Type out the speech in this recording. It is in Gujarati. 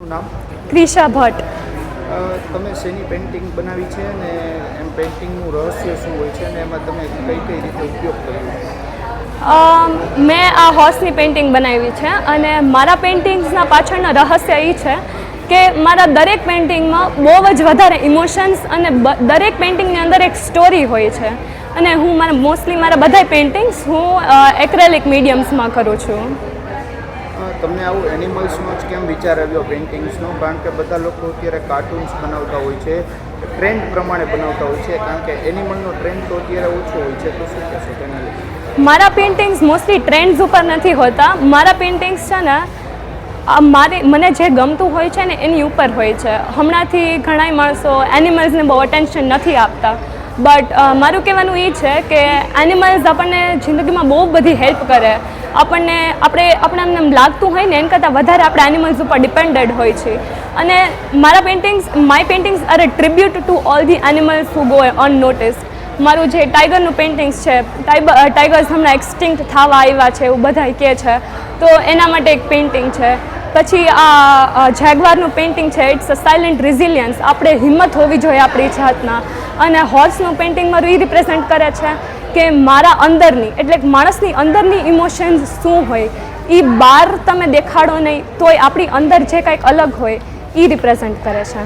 નામ ક્રિશા ભટ્ટ. તમે શેની પેઇન્ટિંગ બનાવી છે અને એમ પેઇન્ટિંગનું રહસ્ય શું હોય છે અને એમાં તમે કઈ કઈ રીતે ઉપયોગ કર્યો? મેં આ હોર્સની પેઇન્ટિંગ બનાવી છે અને મારા પેઇન્ટિંગ્સના પાછળનો રહસ્ય એ છે કે મારા દરેક પેઇન્ટિંગમાં બહુ જ વધારે ઇમોશન્સ અને દરેક પેઇન્ટિંગની અંદર એક સ્ટોરી હોય છે અને હું મોસ્ટલી મારા બધાય પેઇન્ટિંગ્સ હું એક્રેલિક મીડિયમ્સમાં કરું છું. તમને આવું એનિમલ્સનો જ કેમ વિચાર આવ્યો પેઇન્ટિંગ્સનો? કારણ કે બધા લોકો અત્યારે કાર્ટૂન્સ બનાવતા હોય છે, ટ્રેન્ડ પ્રમાણે બનાવતા હોય છે, કારણ કે એનિમલનો ટ્રેન્ડ તો અત્યારે ઓછો હોય છે, તો શું કહેશો તેના લીધે? મારા પેઇન્ટિંગ્સ મોસ્ટલી ટ્રેન્ડ્સ ઉપર નથી હોતા. મારા પેઇન્ટિંગ્સ છે ને મને જે ગમતું હોય છે ને એની ઉપર હોય છે. હમણાંથી ઘણાય માણસો એનિમલ્સને બહુ અટેન્શન નથી આપતા, બટ મારું કહેવાનું એ છે કે એનિમલ્સ આપણને જિંદગીમાં બહુ બધી હેલ્પ કરે. આપણે એમ લાગતું હોય ને એના કરતાં વધારે આપણે એનિમલ્સ ઉપર ડિપેન્ડેડ હોય છે. અને મારા my paintings are a tribute to all the animals who go unnoticed. મારું જે ટાઈગરનું પેઇન્ટિંગ્સ છે, ટાઈગર્સ હમણાં એક્સટિંક્ટ થવા આવ્યા છે એવું બધા કહે છે, તો એના માટે એક પેઇન્ટિંગ છે. પછી આ જેગવારનું પેઇન્ટિંગ છે, ઇટ્સ અ સાયલેન્ટ રિઝિલિયન્સ. આપણે હિંમત હોવી જોઈએ આપણી જાતના. અને હોર્સનું પેઇન્ટિંગ મારું એ રિપ્રેઝેન્ટ કરે છે કે મારા અંદરની, એટલે માણસની અંદરની ઇમોશન્સ શું હોય એ બહાર તમે દેખાડો નહીં તોય આપણી અંદર જે કંઈક અલગ હોય એ રિપ્રેઝેન્ટ કરે છે.